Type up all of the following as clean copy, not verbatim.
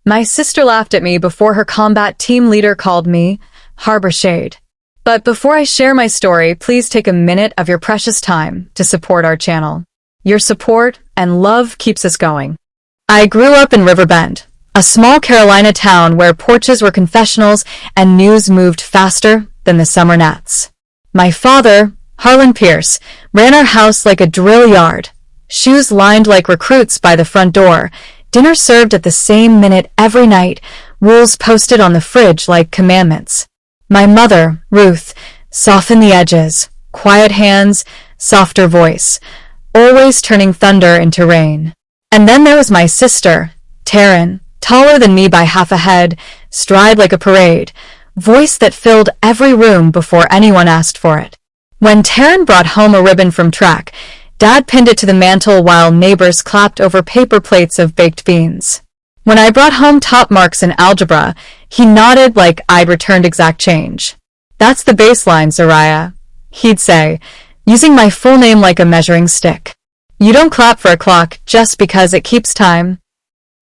My sister laughed at me before her combat team leader called me Harbor Shade. But before I share my story, please take a minute of your precious time to support our channel. Your support and love keeps us going. I grew up in Riverbend, a small Carolina town where porches were confessionals and news moved faster than the summer gnats. My father, Harlan Pierce, ran our house like a drill yard. Shoes lined like recruits by the front door, dinner served at the same minute every night, rules posted on the fridge like commandments. My mother, Ruth, softened the edges, quiet hands, softer voice, always turning thunder into rain. And then there was my sister, Taryn, taller than me by half a head, stride like a parade, voice that filled every room before anyone asked for it. When Taryn brought home a ribbon from track, Dad pinned it to the mantel while neighbors clapped over paper plates of baked beans. When I brought home top marks in algebra, he nodded like I'd returned exact change. "That's the baseline, Zariah," he'd say, using my full name like a measuring stick. "You don't clap for a clock just because it keeps time."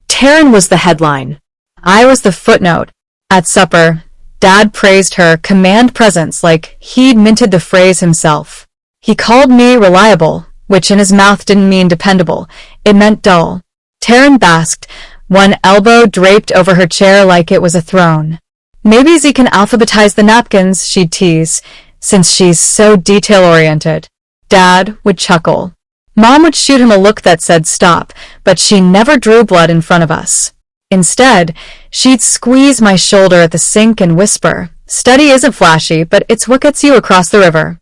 Taryn was the headline. I was the footnote. At supper, Dad praised her command presence like he'd minted the phrase himself. He called me reliable, which in his mouth didn't mean dependable. It meant dull. Taryn basked, one elbow draped over her chair like it was a throne. "Maybe Z can alphabetize the napkins," she'd tease, "since she's so detail-oriented." Dad would chuckle. Mom would shoot him a look that said stop, but she never drew blood in front of us. Instead, she'd squeeze my shoulder at the sink and whisper, "Study isn't flashy, but it's what gets you across the river."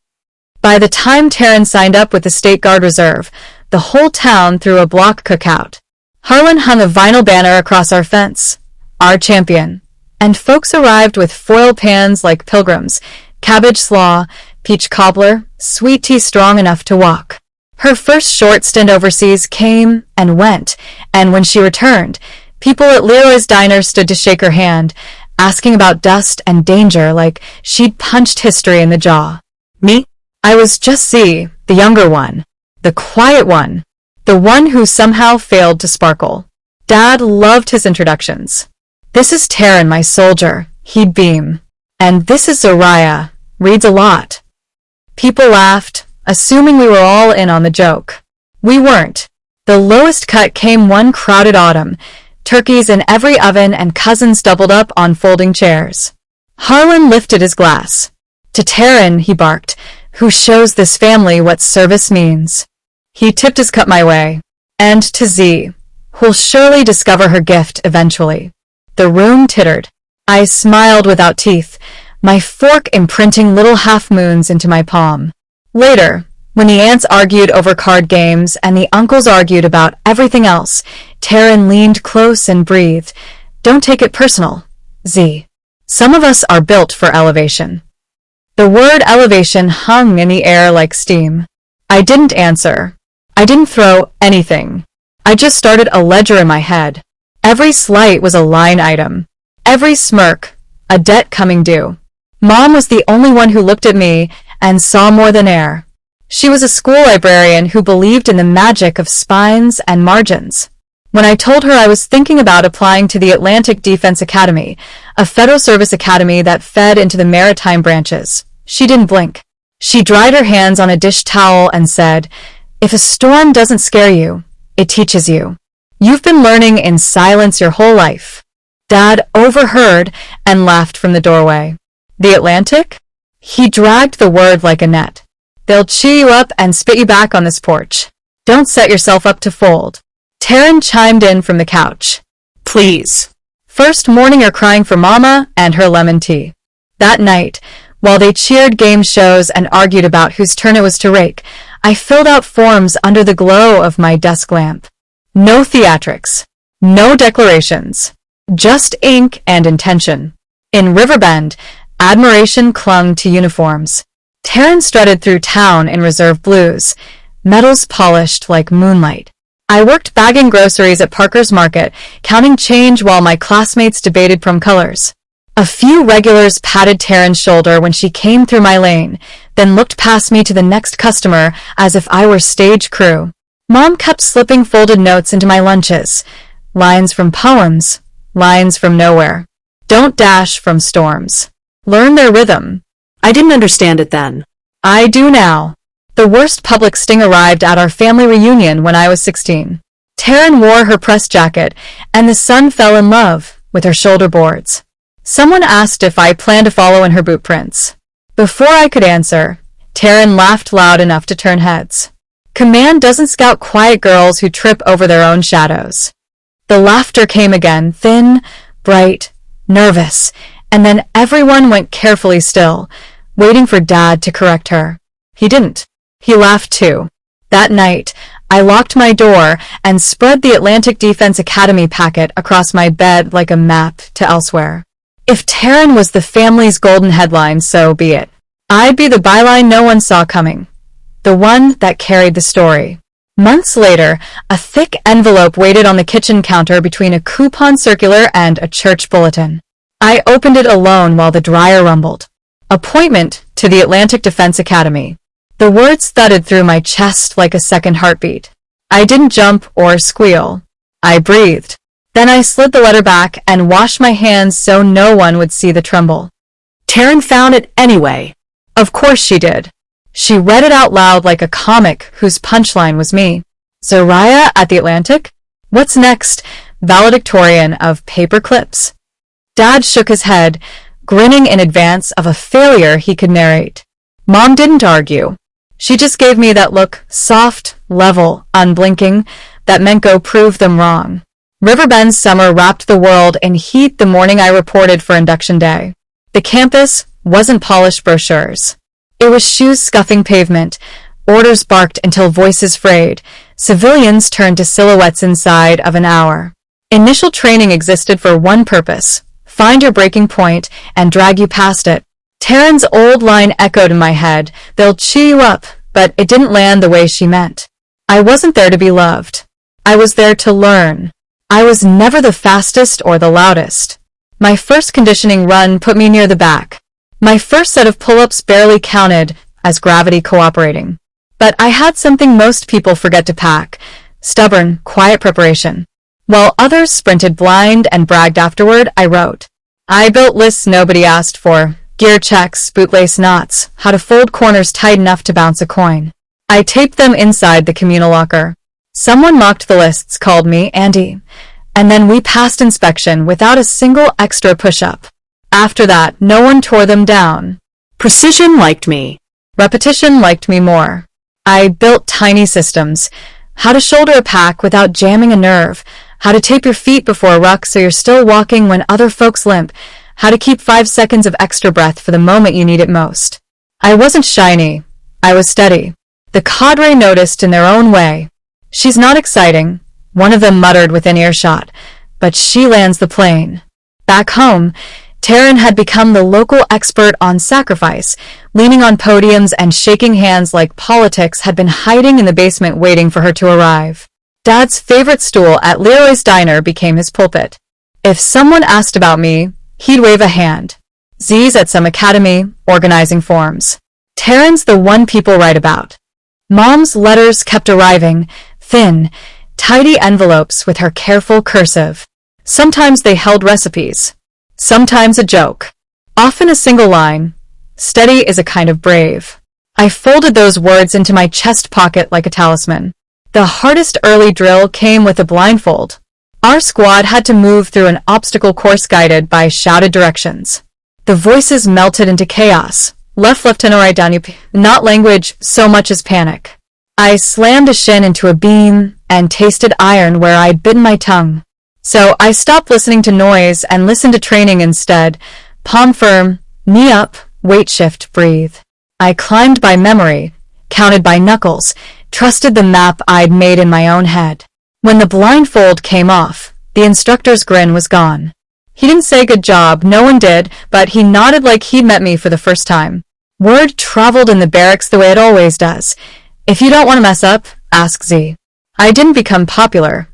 By the time Taryn signed up with the State Guard Reserve, the whole town threw a block cookout. Harlan hung a vinyl banner across our fence, "Our champion," and folks arrived with foil pans like pilgrims, cabbage slaw, peach cobbler, sweet tea strong enough to walk. Her first short stint overseas came and went, and when she returned, people at Leroy's Diner stood to shake her hand, asking about dust and danger like she'd punched history in the jaw. Me? I was just Z, the younger one, the quiet one, the one who somehow failed to sparkle. Dad loved his introductions. "This is Taryn, my soldier," he'd beam. "And this is Zariah, reads a lot." People laughed, assuming we were all in on the joke. We weren't. The lowest cut came one crowded autumn, turkeys in every oven and cousins doubled up on folding chairs. Harlan lifted his glass. "To Taryn," he barked, "who shows this family what service means." He tipped his cup my way. "And to Z, who'll surely discover her gift eventually." The room tittered. I smiled without teeth, my fork imprinting little half-moons into my palm. Later, when the aunts argued over card games and the uncles argued about everything else, Taryn leaned close and breathed, "Don't take it personal, Z. Some of us are built for elevation." The word elevation hung in the air like steam. I didn't answer. I didn't throw anything. I just started a ledger in my head. Every slight was a line item. Every smirk, a debt coming due. Mom was the only one who looked at me and saw more than air. She was a school librarian who believed in the magic of spines and margins. When I told her I was thinking about applying to the Atlantic Defense Academy, a Federal Service academy that fed into the maritime branches, she didn't blink. She dried her hands on a dish towel and said, "If a storm doesn't scare you, it teaches you. You've been learning in silence your whole life." Dad overheard and laughed from the doorway. "The Atlantic?" He dragged the word like a net. "They'll chew you up and spit you back on this porch. Don't set yourself up to fold." Taryn chimed in from the couch. "Please. First morning you're crying for Mama and her lemon tea." That night, while they cheered game shows and argued about whose turn it was to rake, I filled out forms under the glow of my desk lamp. No theatrics. No declarations. Just ink and intention. In Riverbend, admiration clung to uniforms. Taryn strutted through town in reserve blues, medals polished like moonlight. I worked bagging groceries at Parker's Market, counting change while my classmates debated prom colors. A few regulars patted Taryn's shoulder when she came through my lane, then looked past me to the next customer as if I were stage crew. Mom kept slipping folded notes into my lunches, lines from poems, lines from nowhere. Don't dash from storms. Learn their rhythm. I didn't understand it then. I do now. The worst public sting arrived at our family reunion when I was 16. Taryn wore her press jacket, and the son fell in love with her shoulder boards. Someone asked if I planned to follow in her boot prints. Before I could answer, Taryn laughed loud enough to turn heads. Command doesn't scout quiet girls who trip over their own shadows. The laughter came again, thin, bright, nervous, and then everyone went carefully still, waiting for Dad to correct her. He didn't. He laughed too. That night, I locked my door and spread the Atlantic Defense Academy packet across my bed like a map to elsewhere. If Taryn was the family's golden headline, so be it. I'd be the byline no one saw coming. The one that carried the story. Months later, a thick envelope waited on the kitchen counter between a coupon circular and a church bulletin. I opened it alone while the dryer rumbled. Appointment to the Atlantic Defense Academy. The words thudded through my chest like a second heartbeat. I didn't jump or squeal. I breathed. Then I slid the letter back and washed my hands so no one would see the tremble. Taryn found it anyway. Of course she did. She read it out loud like a comic whose punchline was me. Zariah at the Atlantic? What's next? Valedictorian of paper clips? Dad shook his head, grinning in advance of a failure he could narrate. Mom didn't argue. She just gave me that look, soft, level, unblinking, that meant go prove them wrong. Riverbend's summer wrapped the world in heat the morning I reported for induction day. The campus wasn't polished brochures. It was shoes scuffing pavement. Orders barked until voices frayed. Civilians turned to silhouettes inside of an hour. Initial training existed for one purpose: find your breaking point and drag you past it. Taryn's old line echoed in my head, "They'll chew you up," but it didn't land the way she meant. I wasn't there to be loved. I was there to learn. I was never the fastest or the loudest. My first conditioning run put me near the back. My first set of pull-ups barely counted as gravity cooperating. But I had something most people forget to pack: stubborn, quiet preparation. While others sprinted blind and bragged afterward, I wrote. I built lists nobody asked for: gear checks, bootlace knots, how to fold corners tight enough to bounce a coin. I taped them inside the communal locker. Someone mocked the lists, called me Andy, and then we passed inspection without a single extra push-up. After that, no one tore them down. Precision liked me. Repetition liked me more. I built tiny systems: how to shoulder a pack without jamming a nerve, how to tape your feet before a ruck so you're still walking when other folks limp, how to keep 5 seconds of extra breath for the moment you need it most. I wasn't shiny. I was steady. The cadre noticed in their own way. She's not exciting, one of them muttered within earshot, but she lands the plane. Back home, Taryn had become the local expert on sacrifice, leaning on podiums and shaking hands like politics had been hiding in the basement waiting for her to arrive. Dad's favorite stool at Leroy's Diner became his pulpit. If someone asked about me, he'd wave a hand. Z's at some academy, organizing forms. Taryn's the one people write about. Mom's letters kept arriving, thin, tidy envelopes with her careful cursive. Sometimes they held recipes. Sometimes a joke. Often a single line. Steady is a kind of brave. I folded those words into my chest pocket like a talisman. The hardest early drill came with a blindfold. Our squad had to move through an obstacle course guided by shouted directions. The voices melted into chaos. Left and right down, not language so much as panic. I slammed a shin into a beam and tasted iron where I'd bitten my tongue. So I stopped listening to noise and listened to training instead. Palm firm, knee up, weight shift, breathe. I climbed by memory, counted by knuckles, trusted the map I'd made in my own head. When the blindfold came off, the instructor's grin was gone. He didn't say good job, no one did, but he nodded like he'd met me for the first time. Word traveled in the barracks the way it always does. If you don't want to mess up, ask Z. I didn't become popular.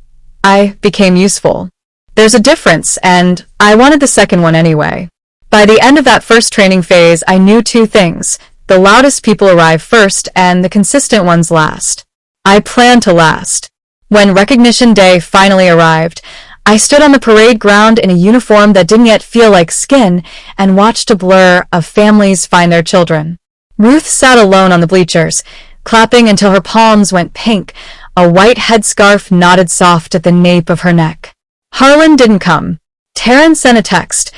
I became useful. There's a difference, and I wanted the second one anyway. By the end of that first training phase, I knew 2 things. The loudest people arrive first, and the consistent ones last. I planned to last. When recognition day finally arrived, I stood on the parade ground in a uniform that didn't yet feel like skin and watched a blur of families find their children. Ruth sat alone on the bleachers, clapping until her palms went pink, a white headscarf knotted soft at the nape of her neck. Harlan didn't come. Taryn sent a text.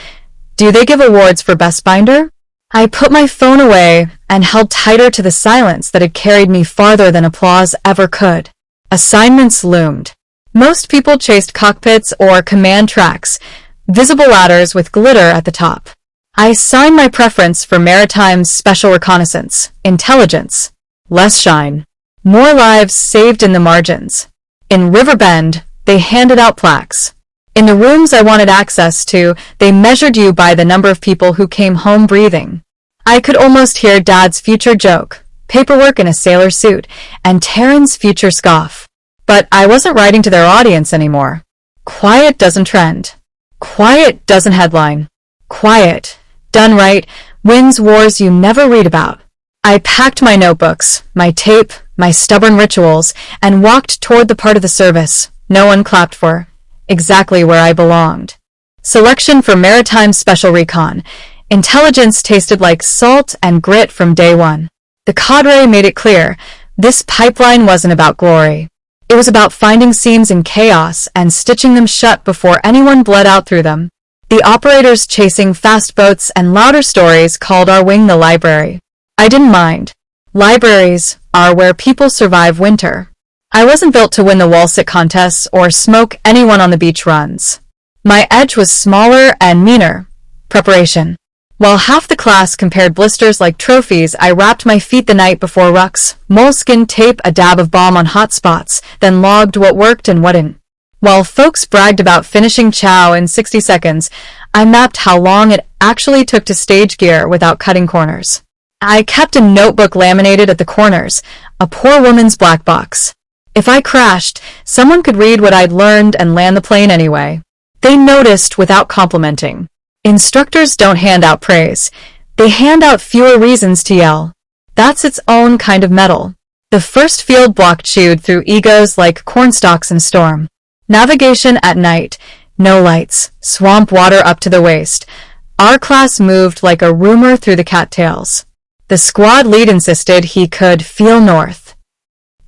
Do they give awards for best binder? I put my phone away and held tighter to the silence that had carried me farther than applause ever could. Assignments loomed. Most people chased cockpits or command tracks, visible ladders with glitter at the top. I signed my preference for maritime special reconnaissance, intelligence, less shine, more lives saved in the margins. In Riverbend, they handed out plaques. In the rooms I wanted access to, they measured you by the number of people who came home breathing. I could almost hear Dad's future joke, paperwork in a sailor suit, and Taryn's future scoff. But I wasn't writing to their audience anymore. Quiet doesn't trend. Quiet doesn't headline. Quiet, done right, wins wars you never read about. I packed my notebooks, my tape, my stubborn rituals, and walked toward the part of the service no one clapped for. Exactly where I belonged. Selection for Maritime Special Recon. Intelligence tasted like salt and grit from day one. The cadre made it clear, this pipeline wasn't about glory. It was about finding seams in chaos and stitching them shut before anyone bled out through them. The operators chasing fast boats and louder stories called our wing the library. I didn't mind. Libraries are where people survive winter. I wasn't built to win the wall sit contests or smoke anyone on the beach runs. My edge was smaller and meaner. Preparation. While half the class compared blisters like trophies, I wrapped my feet the night before rucks, moleskin tape a dab of balm on hot spots, then logged what worked and what didn't. While folks bragged about finishing chow in 60 seconds, I mapped how long it actually took to stage gear without cutting corners. I kept a notebook laminated at the corners, a poor woman's black box. If I crashed, someone could read what I'd learned and land the plane anyway. They noticed without complimenting. Instructors don't hand out praise. They hand out fewer reasons to yell. That's its own kind of metal. The first field block chewed through egos like cornstalks in a storm. Navigation at night. No lights. Swamp water up to the waist. Our class moved like a rumor through the cattails. The squad lead insisted he could feel north.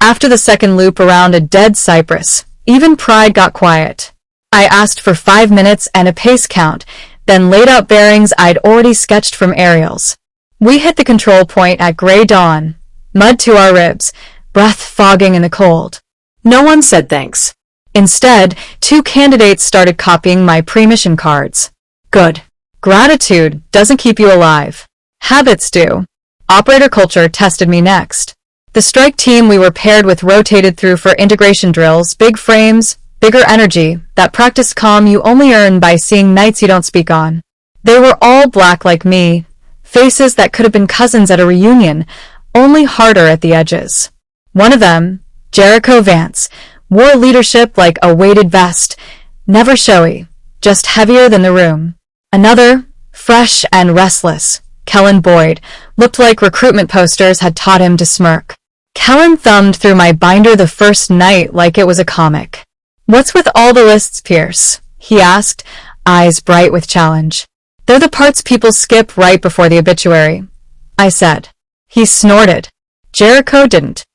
After the second loop around a dead cypress, even pride got quiet. I asked for 5 minutes and a pace count, then laid out bearings I'd already sketched from aerials. We hit the control point at gray dawn, mud to our ribs, breath fogging in the cold. No one said thanks. Instead, 2 candidates started copying my pre-mission cards. Good. Gratitude doesn't keep you alive. Habits do. Operator culture tested me next. The strike team we were paired with rotated through for integration drills, big frames, bigger energy, that practice calm you only earn by seeing nights you don't speak on. They were all black like me, faces that could have been cousins at a reunion, only harder at the edges. One of them, Jericho Vance, wore leadership like a weighted vest, never showy, just heavier than the room. Another, fresh and restless, Kellen Boyd, looked like recruitment posters had taught him to smirk. Kellen thumbed through my binder the first night like it was a comic. What's with all the lists, Pierce? He asked, eyes bright with challenge. They're the parts people skip right before the obituary, I said. He snorted. Jericho didn't.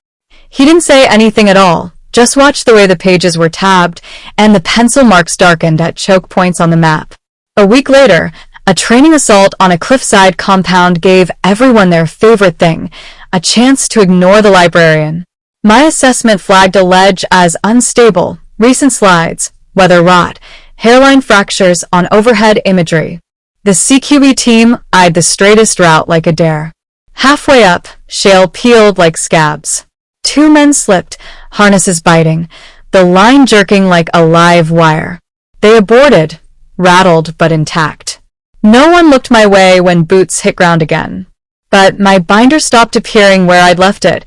He didn't say anything at all, just watched the way the pages were tabbed and the pencil marks darkened at choke points on the map. A week later, a training assault on a cliffside compound gave everyone their favorite thing, a chance to ignore the librarian. My assessment flagged a ledge as unstable, recent slides, weather rot, hairline fractures on overhead imagery. The CQB team eyed the straightest route like a dare. Halfway up, shale peeled like scabs. 2 men slipped, harnesses biting, the line jerking like a live wire. They aborted, rattled but intact. No one looked my way when boots hit ground again. But my binder stopped appearing where I'd left it.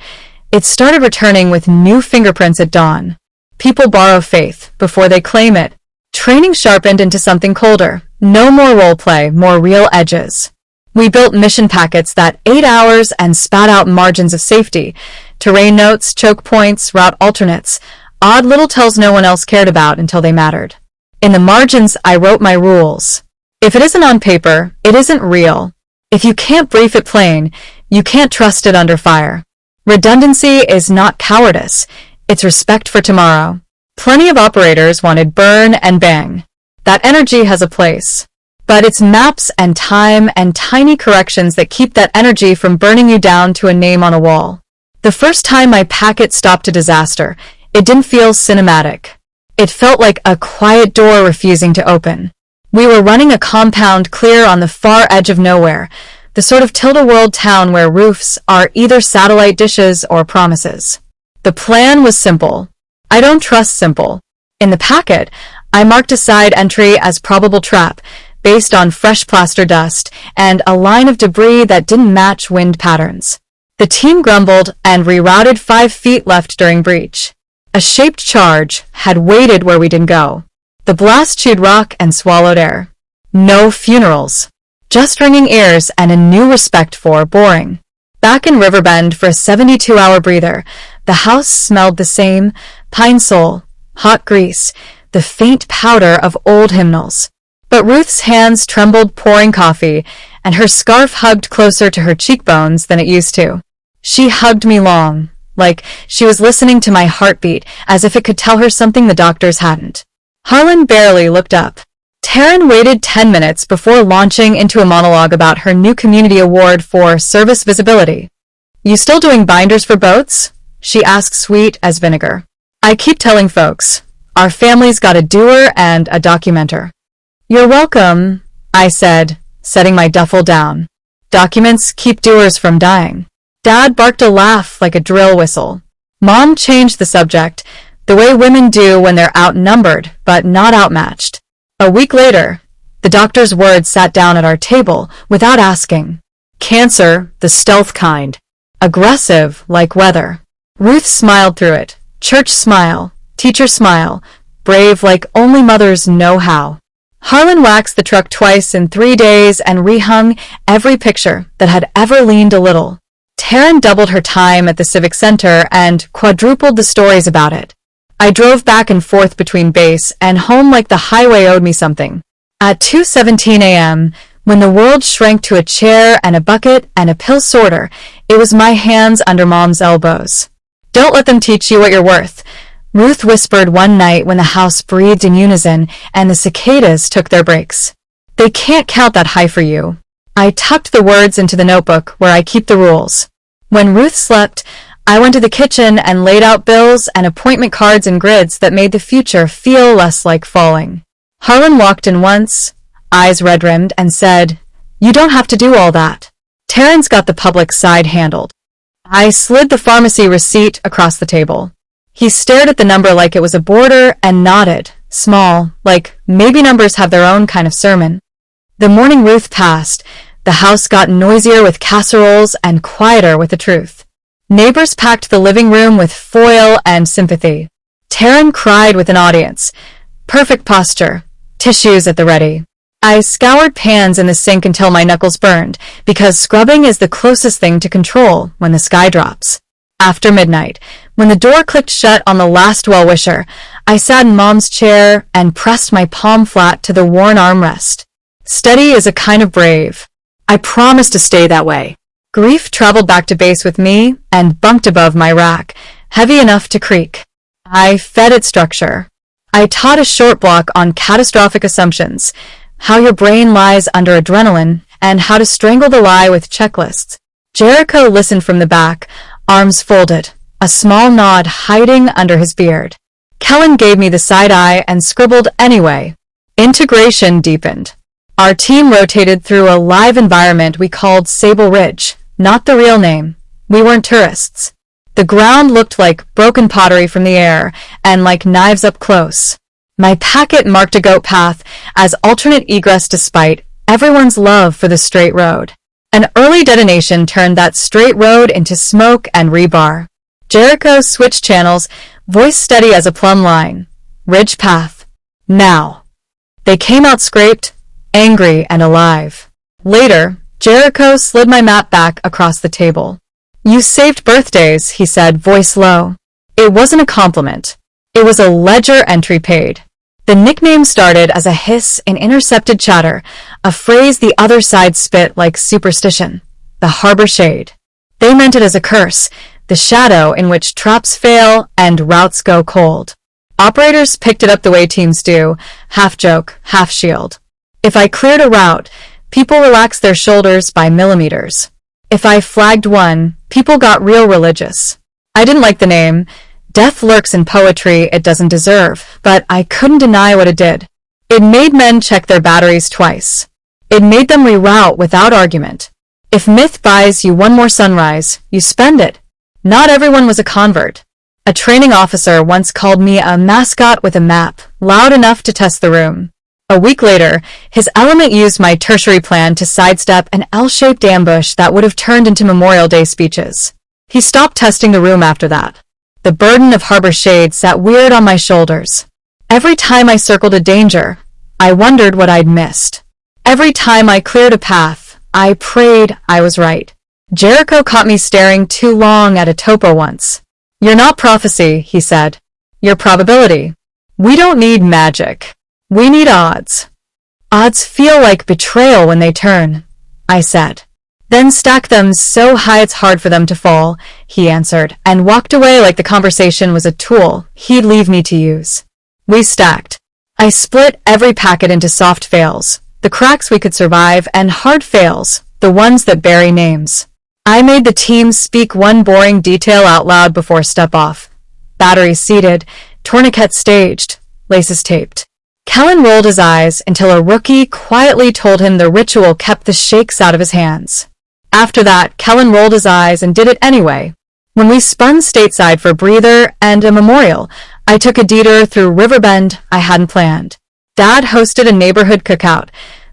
It started returning with new fingerprints at dawn. People borrow faith before they claim it. Training sharpened into something colder. No more role play, more real edges. We built mission packets that 8 hours and spat out margins of safety. Terrain notes, choke points, route alternates. Odd little tells no one else cared about until they mattered. In the margins, I wrote my rules. If it isn't on paper, it isn't real. If you can't brief it plain, you can't trust it under fire. Redundancy is not cowardice, it's respect for tomorrow. Plenty of operators wanted burn and bang. That energy has a place. But it's maps and time and tiny corrections that keep that energy from burning you down to a name on a wall. The first time my packet stopped a disaster, it didn't feel cinematic. It felt like a quiet door refusing to open. We were running a compound clear on the far edge of nowhere, the sort of tilt-a-world town where roofs are either satellite dishes or promises. The plan was simple. I don't trust simple. In the packet, I marked a side entry as probable trap, based on fresh plaster dust and a line of debris that didn't match wind patterns. The team grumbled and rerouted 5 feet left during breach. A shaped charge had waited where we didn't go. The blast chewed rock and swallowed air. No funerals. Just ringing ears and a new respect for boring. Back in Riverbend for a 72-hour breather, the house smelled the same: pine sol, hot grease, the faint powder of old hymnals. But Ruth's hands trembled pouring coffee, and her scarf hugged closer to her cheekbones than it used to. She hugged me long, like she was listening to my heartbeat, as if it could tell her something the doctors hadn't. Harlan barely looked up. Taryn waited 10 minutes before launching into a monologue about her new community award for service visibility. "You still doing binders for boats?" she asked, sweet as vinegar. "I keep telling folks, our family's got a doer and a documenter." "You're welcome," I said, setting my duffel down. "Documents keep doers from dying." Dad barked a laugh like a drill whistle. Mom changed the subject, the way women do when they're outnumbered but not outmatched. A week later, the doctor's words sat down at our table without asking. "Cancer, the stealth kind. Aggressive like weather." Ruth smiled through it. Church smile, teacher smile, brave like only mothers know how. Harlan waxed the truck twice in 3 days and rehung every picture that had ever leaned a little. Taryn doubled her time at the Civic Center and quadrupled the stories about it. I drove back and forth between base and home like the highway owed me something. At 2:17 a.m., when the world shrank to a chair and a bucket and a pill sorter, it was my hands under Mom's elbows. "Don't let them teach you what you're worth," Ruth whispered one night when the house breathed in unison and the cicadas took their breaks. "They can't count that high for you." I tucked the words into the notebook where I keep the rules. When Ruth slept, I went to the kitchen and laid out bills and appointment cards and grids that made the future feel less like falling. Harlan walked in once, eyes red-rimmed, and said, "You don't have to do all that. Taryn's got the public side handled." I slid the pharmacy receipt across the table. He stared at the number like it was a border and nodded, small, like maybe numbers have their own kind of sermon. The morning Ruth passed, the house got noisier with casseroles and quieter with the truth. Neighbors packed the living room with foil and sympathy. Taryn cried with an audience. Perfect posture, tissues at the ready. I scoured pans in the sink until my knuckles burned, because scrubbing is the closest thing to control when the sky drops. After midnight, when the door clicked shut on the last well-wisher, I sat in Mom's chair and pressed my palm flat to the worn armrest. Steady is a kind of brave. I promised to stay that way. Grief traveled back to base with me and bunked above my rack, heavy enough to creak. I fed it structure. I taught a short block on catastrophic assumptions, how your brain lies under adrenaline, and how to strangle the lie with checklists. Jericho listened from the back, arms folded, a small nod hiding under his beard. Kellen gave me the side eye and scribbled anyway. Integration deepened. Our team rotated through a live environment we called Sable Ridge, not the real name. We weren't tourists. The ground looked like broken pottery from the air, and like knives up close. My packet marked a goat path as alternate egress despite everyone's love for the straight road. An early detonation turned that straight road into smoke and rebar. Jericho switched channels, voice steady as a plumb line. Ridge path. Now. They came out scraped, angry and alive. Later, Jericho slid my map back across the table. "You saved birthdays," he said, voice low. It wasn't a compliment. It was a ledger entry paid. The nickname started as a hiss in intercepted chatter, a phrase the other side spit like superstition. The Harbor Shade. They meant it as a curse, the shadow in which traps fail and routes go cold. Operators picked it up the way teams do, half joke, half shield. If I cleared a route, people relaxed their shoulders by millimeters. If I flagged one, people got real religious. I didn't like the name. Death lurks in poetry it doesn't deserve, but I couldn't deny what it did. It made men check their batteries twice. It made them reroute without argument. If myth buys you one more sunrise, you spend it. Not everyone was a convert. A training officer once called me a mascot with a map, loud enough to test the room. A week later, his element used my tertiary plan to sidestep an L-shaped ambush that would have turned into Memorial Day speeches. He stopped testing the room after that. The burden of Harbor Shade sat weird on my shoulders. Every time I circled a danger, I wondered what I'd missed. Every time I cleared a path, I prayed I was right. Jericho caught me staring too long at a topo once. "You're not prophecy," he said. "You're probability. We don't need magic. We need odds." "Odds feel like betrayal when they turn," I said. "Then stack them so high it's hard for them to fall," he answered, and walked away like the conversation was a tool he'd leave me to use. We stacked. I split every packet into soft fails, the cracks we could survive, and hard fails, the ones that bury names. I made the team speak one boring detail out loud before step-off. Batteries seated, tourniquets staged, laces taped. Kellen rolled his eyes until a rookie quietly told him the ritual kept the shakes out of his hands. After that, Kellen rolled his eyes and did it anyway. When we spun stateside for a breather and a memorial, I took a detour through Riverbend I hadn't planned. Dad hosted a neighborhood cookout,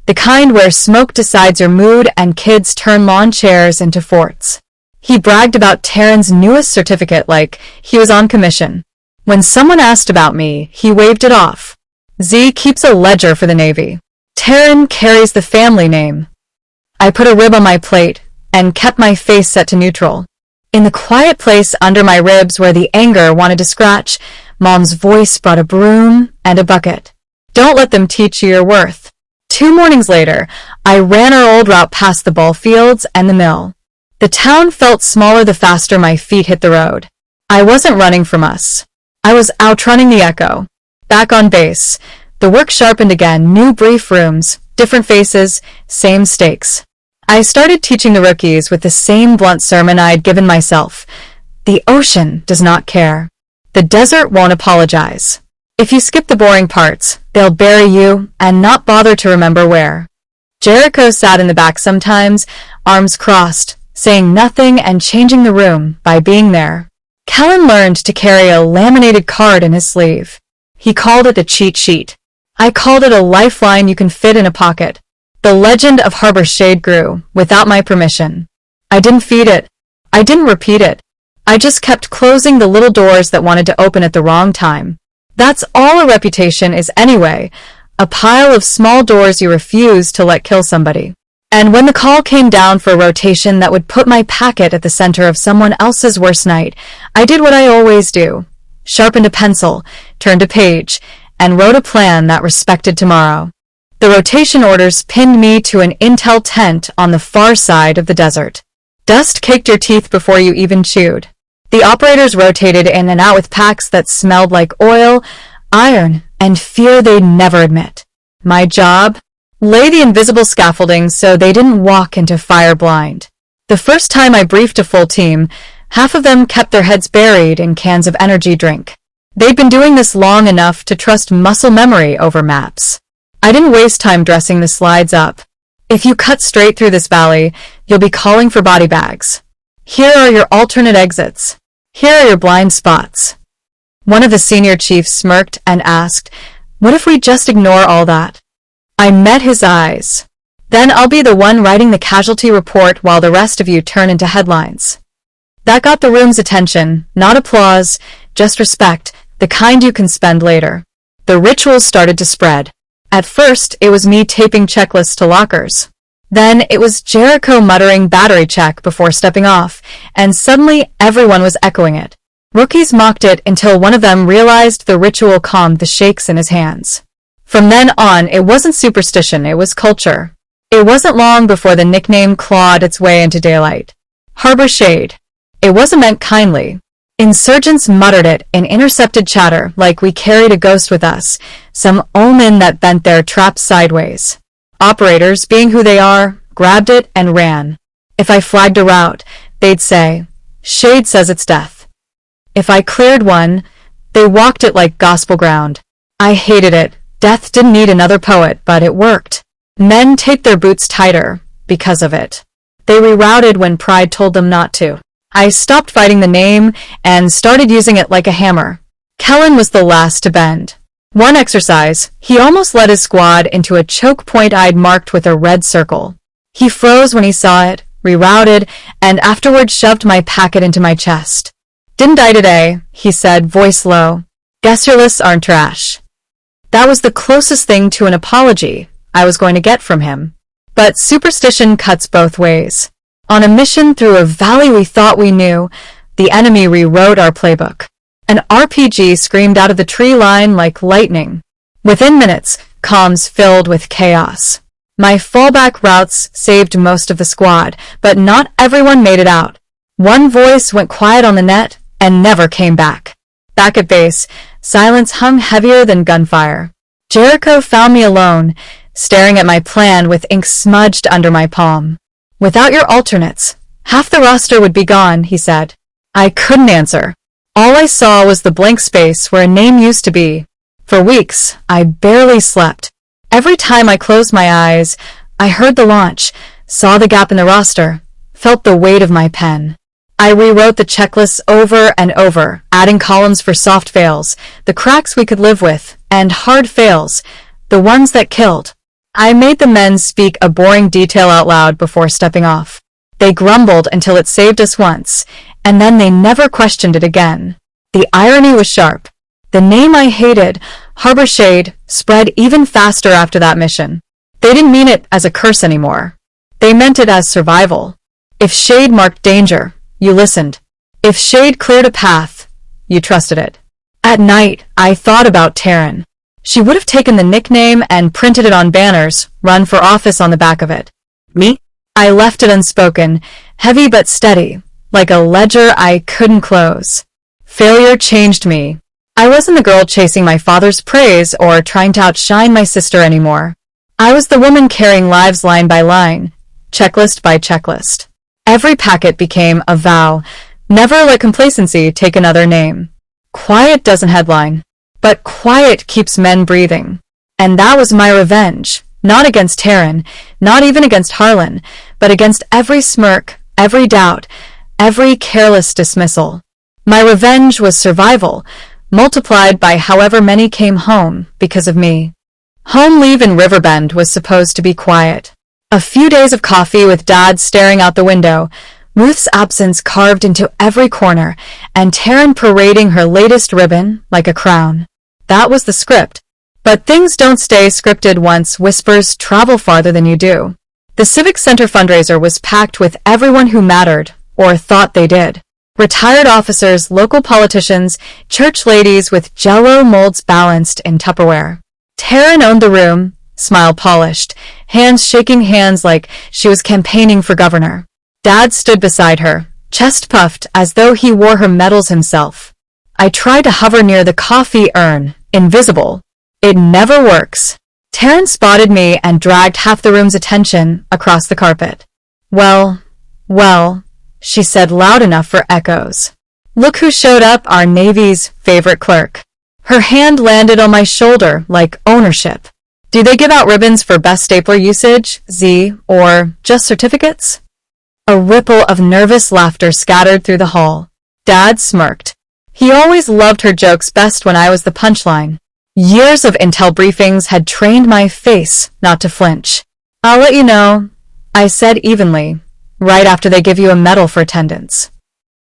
the kind where smoke decides your mood and kids turn lawn chairs into forts. He bragged about Taryn's newest certificate like he was on commission. When someone asked about me, he waved it off. Z keeps a ledger for the Navy. Taryn carries the family name. I put a rib on my plate and kept my face set to neutral. In the quiet place under my ribs where the anger wanted to scratch, Mom's voice brought a broom and a bucket. "Don't let them teach you your worth." 2 mornings later, I ran our old route past the ball fields and the mill. The town felt smaller the faster my feet hit the road. I wasn't running from us. I was outrunning the echo. Back on base, the work sharpened again, new brief rooms, different faces, same stakes. I started teaching the rookies with the same blunt sermon I'd given myself. The ocean does not care. The desert won't apologize. If you skip the boring parts, they'll bury you and not bother to remember where. Jericho sat in the back sometimes, arms crossed, saying nothing and changing the room by being there. Kellen learned to carry a laminated card in his sleeve. He called it a cheat sheet. I called it a lifeline you can fit in a pocket. The legend of Harbor Shade grew, without my permission. I didn't feed it. I didn't repeat it. I just kept closing the little doors that wanted to open at the wrong time. That's all a reputation is anyway, a pile of small doors you refuse to let kill somebody. And when the call came down for a rotation that would put my packet at the center of someone else's worst night, I did what I always do. Sharpened a pencil, turned a page, and wrote a plan that respected tomorrow. The rotation orders pinned me to an intel tent on the far side of the desert. Dust caked your teeth before you even chewed. The operators rotated in and out with packs that smelled like oil, iron, and fear they'd never admit. My job? Lay the invisible scaffolding so they didn't walk into fire blind. The first time I briefed a full team, half of them kept their heads buried in cans of energy drink. They'd been doing this long enough to trust muscle memory over maps. I didn't waste time dressing the slides up. If you cut straight through this valley, you'll be calling for body bags. Here are your alternate exits. Here are your blind spots. One of the senior chiefs smirked and asked, "What if we just ignore all that?" I met his eyes. "Then I'll be the one writing the casualty report while the rest of you turn into headlines." That got the room's attention, not applause, just respect, the kind you can spend later. The rituals started to spread. At first, it was me taping checklists to lockers. Then it was Jericho muttering battery check before stepping off, and suddenly everyone was echoing it. Rookies mocked it until one of them realized the ritual calmed the shakes in his hands. From then on, it wasn't superstition, it was culture. It wasn't long before the nickname clawed its way into daylight. Harbor Shade. It wasn't meant kindly. Insurgents muttered it in intercepted chatter like we carried a ghost with us, some omen that bent their traps sideways. Operators, being who they are, grabbed it and ran. If I flagged a route, they'd say, "Shade says it's death." If I cleared one, they walked it like gospel ground. I hated it. Death didn't need another poet, but it worked. Men taped their boots tighter because of it. They rerouted when pride told them not to. I stopped fighting the name and started using it like a hammer. Kellen was the last to bend. One exercise, he almost led his squad into a choke point I'd marked with a red circle. He froze when he saw it, rerouted, and afterward shoved my packet into my chest. "Didn't die today," he said, voice low. "Guess your lists aren't trash." That was the closest thing to an apology I was going to get from him. But superstition cuts both ways. On a mission through a valley we thought we knew, the enemy rewrote our playbook. An RPG screamed out of the tree line like lightning. Within minutes, comms filled with chaos. My fallback routes saved most of the squad, but not everyone made it out. One voice went quiet on the net and never came back. Back at base, silence hung heavier than gunfire. Jericho found me alone, staring at my plan with ink smudged under my palm. "Without your alternates, half the roster would be gone," he said. I couldn't answer. All I saw was the blank space where a name used to be. For weeks, I barely slept. Every time I closed my eyes, I heard the launch, saw the gap in the roster, felt the weight of my pen. I rewrote the checklists over and over, adding columns for soft fails, the cracks we could live with, and hard fails, the ones that killed. I made the men speak a boring detail out loud before stepping off. They grumbled until it saved us once, and then they never questioned it again. The irony was sharp. The name I hated, Harbor Shade, spread even faster after that mission. They didn't mean it as a curse anymore. They meant it as survival. If shade marked danger, you listened. If shade cleared a path, you trusted it. At night, I thought about Taryn. She would have taken the nickname and printed it on banners, run for office on the back of it. Me? I left it unspoken, heavy but steady, like a ledger I couldn't close. Failure changed me. I wasn't the girl chasing my father's praise or trying to outshine my sister anymore. I was the woman carrying lives line by line, checklist by checklist. Every packet became a vow, never let complacency take another name. Quiet doesn't headline, but quiet keeps men breathing. And that was my revenge, not against Taryn, not even against Harlan, but against every smirk, every doubt, every careless dismissal. My revenge was survival, multiplied by however many came home because of me. Home leave in Riverbend was supposed to be quiet. A few days of coffee with Dad staring out the window, Ruth's absence carved into every corner, and Taryn parading her latest ribbon like a crown. That was the script. But things don't stay scripted once whispers travel farther than you do. The Civic Center fundraiser was packed with everyone who mattered, or thought they did. Retired officers, local politicians, church ladies with Jell-O molds balanced in Tupperware. Taryn owned the room, smile polished, hands shaking hands like she was campaigning for governor. Dad stood beside her, chest puffed as though he wore her medals himself. I tried to hover near the coffee urn, invisible. It never works. Taryn spotted me and dragged half the room's attention across the carpet. Well, she said loud enough for echoes. Look who showed up, our Navy's favorite clerk. Her hand landed on my shoulder like ownership. Do they give out ribbons for best stapler usage, Z, or just certificates? A ripple of nervous laughter scattered through the hall. Dad smirked. He always loved her jokes best when I was the punchline. Years of intel briefings had trained my face not to flinch. I'll let you know, I said evenly, right after they give you a medal for attendance.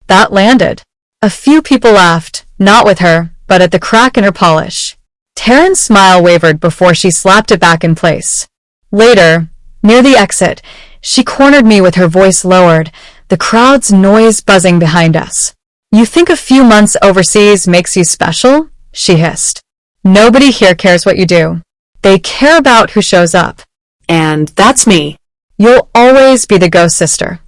That landed. A few people laughed, not with her, but at the crack in her polish. Taryn's smile wavered before she slapped it back in place. Later, near the exit, she cornered me with her voice lowered, the crowd's noise buzzing behind us. You think a few months overseas makes you special? She hissed. Nobody here cares what you do. They care about who shows up. And that's me. You'll always be the ghost sister.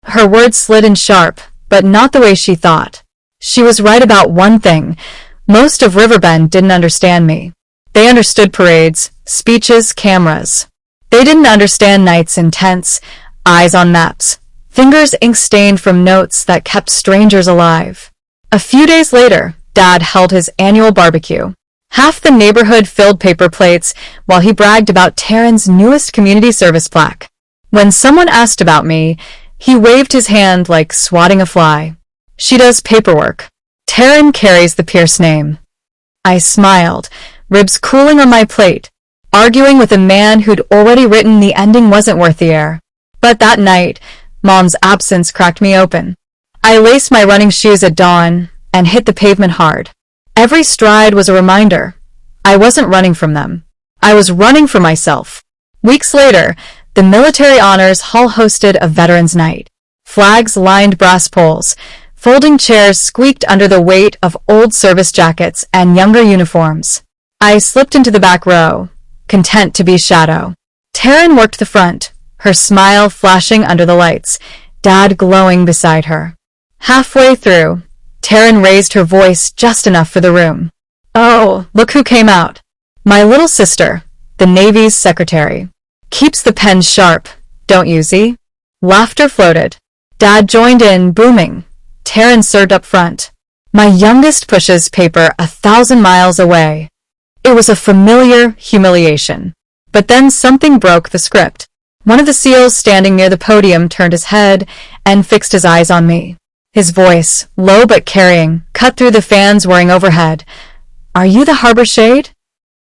Her words slid in sharp, but not the way she thought. She was right about one thing. Most of Riverbend didn't understand me. They understood parades, speeches, cameras. They didn't understand nights in tents, eyes on maps, fingers ink-stained from notes that kept strangers alive. A few days later, Dad held his annual barbecue. Half the neighborhood filled paper plates while he bragged about Taryn's newest community service plaque. When someone asked about me, he waved his hand like swatting a fly. She does paperwork. Taryn carries the Pierce name. I smiled, ribs cooling on my plate, arguing with a man who'd already written the ending wasn't worth the air. But that night, Mom's absence cracked me open. I laced my running shoes at dawn and hit the pavement hard. Every stride was a reminder. I wasn't running from them. I was running for myself. Weeks later, the Military Honors Hall hosted a Veterans Night. Flags lined brass poles. Folding chairs squeaked under the weight of old service jackets and younger uniforms. I slipped into the back row, content to be shadow. Taryn worked the front, her smile flashing under the lights, Dad glowing beside her. Halfway through, Taryn raised her voice just enough for the room. Oh, look who came out. My little sister, the Navy's secretary. Keeps the pen sharp, don't you, Z? Laughter floated. Dad joined in, booming. Taryn served up front. My youngest pushes paper 1,000 miles away. It was a familiar humiliation. But then something broke the script. One of the SEALs standing near the podium turned his head and fixed his eyes on me. His voice, low but carrying, cut through the fans whirring overhead. Are you the Harbor Shade?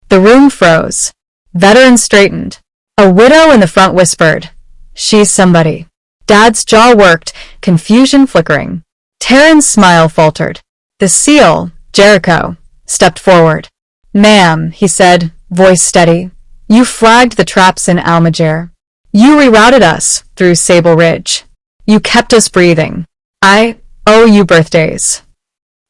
The room froze. Veterans straightened. A widow in the front whispered, She's somebody. Dad's jaw worked, confusion flickering. Taryn's smile faltered. The SEAL, Jericho, stepped forward. Ma'am, he said, voice steady, you flagged the traps in Almaguer. You rerouted us through Sable Ridge. You kept us breathing. I owe you birthdays.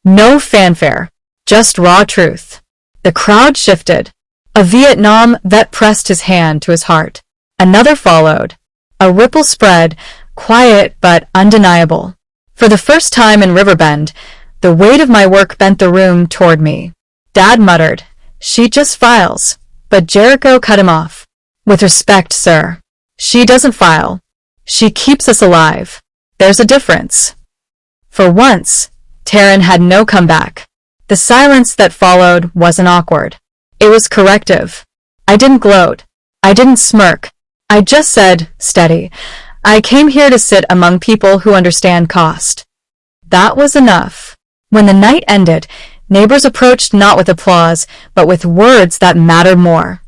No fanfare, just raw truth. The crowd shifted. A Vietnam vet pressed his hand to his heart. Another followed. A ripple spread, quiet but undeniable. For the first time in Riverbend, the weight of my work bent the room toward me. Dad muttered, She just files. But Jericho cut him off. With respect, sir. She doesn't file. She keeps us alive. There's a difference. For once, Taryn had no comeback. The silence that followed wasn't awkward. It was corrective. I didn't gloat. I didn't smirk. I just said, steady, I came here to sit among people who understand cost. That was enough. When the night ended, neighbors approached not with applause, but with words that mattered more.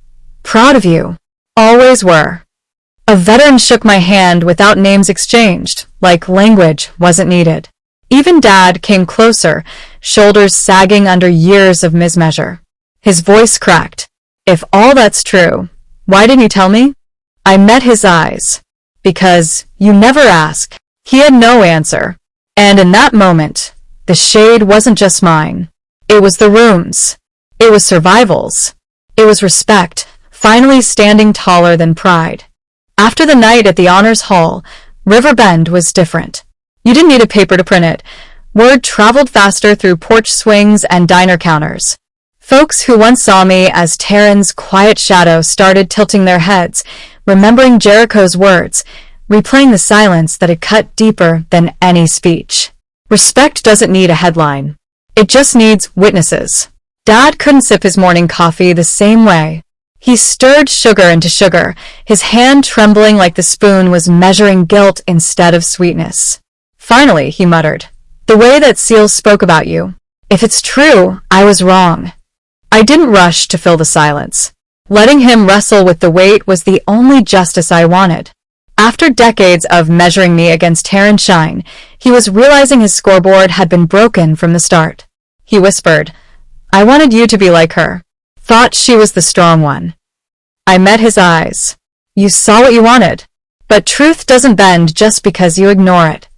Proud of you. Always were. A veteran shook my hand without names exchanged, like language wasn't needed. Even Dad came closer, shoulders sagging under years of mismeasure. His voice cracked. If all that's true, why didn't you tell me? I met his eyes. Because you never ask. He had no answer. And in that moment, the shade wasn't just mine. It was the room's. It was survival's. It was respect, finally standing taller than pride. After the night at the Honors Hall, Riverbend was different. You didn't need a paper to print it. Word traveled faster through porch swings and diner counters. Folks who once saw me as Taryn's quiet shadow started tilting their heads, remembering Jericho's words, replaying the silence that had cut deeper than any speech. Respect doesn't need a headline. It just needs witnesses. Dad couldn't sip his morning coffee the same way. He stirred sugar into sugar, his hand trembling like the spoon was measuring guilt instead of sweetness. Finally, he muttered, the way that SEAL spoke about you. If it's true, I was wrong. I didn't rush to fill the silence. Letting him wrestle with the weight was the only justice I wanted. After decades of measuring me against Taryn Shine, he was realizing his scoreboard had been broken from the start. He whispered, I wanted you to be like her. Thought she was the strong one. I met his eyes. You saw what you wanted. But truth doesn't bend just because you ignore it.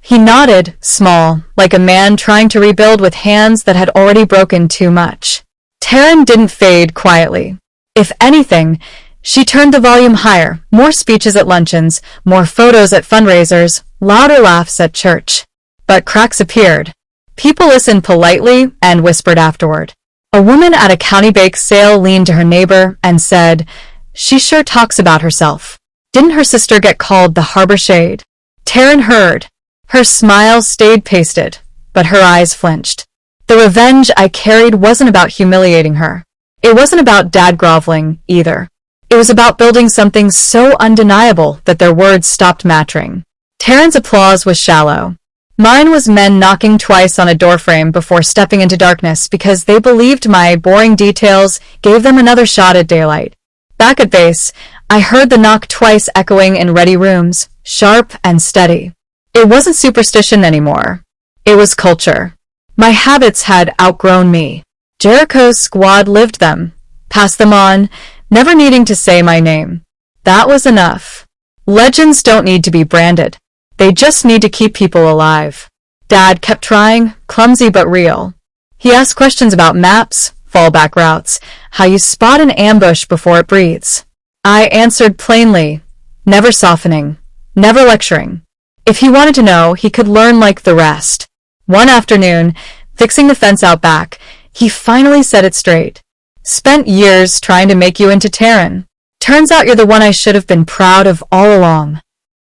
He nodded, small, like a man trying to rebuild with hands that had already broken too much. Taryn didn't fade quietly. If anything, she turned the volume higher, more speeches at luncheons, more photos at fundraisers, louder laughs at church. But cracks appeared. People listened politely and whispered afterward. A woman at a county bake sale leaned to her neighbor and said, "She sure talks about herself. Didn't her sister get called the Harbor Shade?" Taryn heard. Her smile stayed pasted, but her eyes flinched. The revenge I carried wasn't about humiliating her. It wasn't about dad groveling, either. It was about building something so undeniable that their words stopped matching. Taryn's applause was shallow. Mine was men knocking twice on a doorframe before stepping into darkness because they believed my boring details gave them another shot at daylight. Back at base, I heard the knock twice echoing in ready rooms, sharp and steady. It wasn't superstition anymore. It was culture. My habits had outgrown me. Jericho's squad lived them, passed them on, never needing to say my name. That was enough. Legends don't need to be branded. They just need to keep people alive. Dad kept trying, clumsy but real. He asked questions about maps, fallback routes, how you spot an ambush before it breathes. I answered plainly, never softening, never lecturing. If he wanted to know, he could learn like the rest. One afternoon, fixing the fence out back, he finally said it straight. "Spent years trying to make you into Taryn. Turns out you're the one I should have been proud of all along."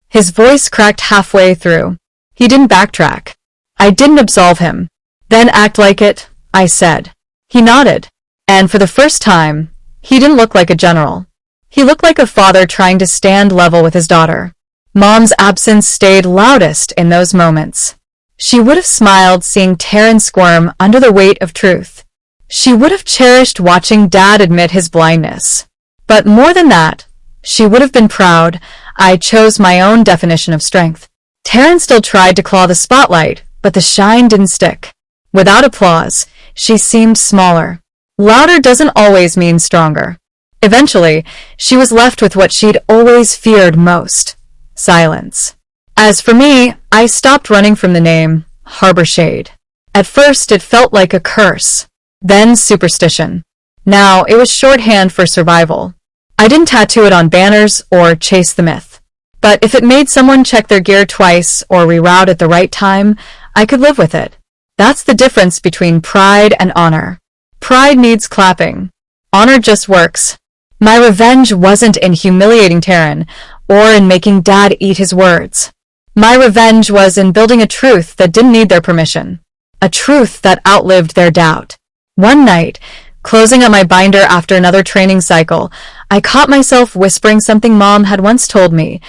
His voice cracked halfway through. He didn't backtrack. I didn't absolve him. "Then act like it," I said. He nodded. And for the first time, he didn't look like a general. He looked like a father trying to stand level with his daughter. Mom's absence stayed loudest in those moments. She would have smiled seeing Taryn squirm under the weight of truth. She would have cherished watching Dad admit his blindness. But more than that, she would have been proud I chose my own definition of strength. Taryn still tried to claw the spotlight, but the shine didn't stick. Without applause, she seemed smaller. Louder doesn't always mean stronger. Eventually, she was left with what she'd always feared most: silence. As for me, I stopped running from the name Harbor Shade. At first, it felt like a curse, then superstition. Now, it was shorthand for survival. I didn't tattoo it on banners or chase the myth. But if it made someone check their gear twice or reroute at the right time, I could live with it. That's the difference between pride and honor. Pride needs clapping. Honor just works. My revenge wasn't in humiliating Taryn or in making Dad eat his words. My revenge was in building a truth that didn't need their permission. A truth that outlived their doubt. One night, closing up my binder after another training cycle, I caught myself whispering something Mom had once told me.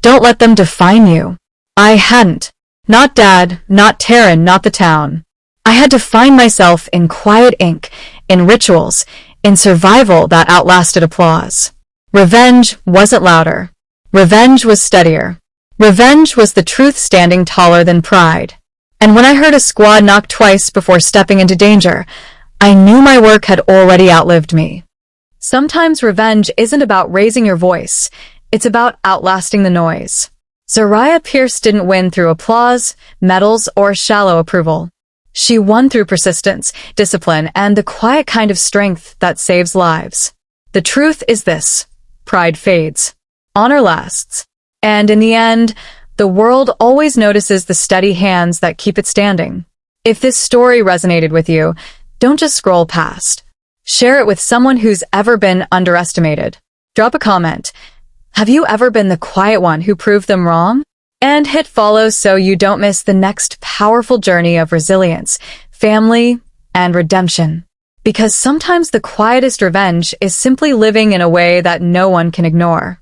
"Don't let them define you." I hadn't. Not Dad, not Taryn, not the town. I had to find myself in quiet ink, in rituals, in survival that outlasted applause. Revenge wasn't louder. Revenge was steadier. Revenge was the truth standing taller than pride. And when I heard a squad knock twice before stepping into danger, I knew my work had already outlived me. Sometimes revenge isn't about raising your voice. It's about outlasting the noise. Zariah Pierce didn't win through applause, medals, or shallow approval. She won through persistence, discipline, and the quiet kind of strength that saves lives. The truth is this: pride fades. Honor lasts. And in the end, the world always notices the steady hands that keep it standing. If this story resonated with you, don't just scroll past. Share it with someone who's ever been underestimated. Drop a comment. Have you ever been the quiet one who proved them wrong? And hit follow so you don't miss the next powerful journey of resilience, family, and redemption. Because sometimes the quietest revenge is simply living in a way that no one can ignore.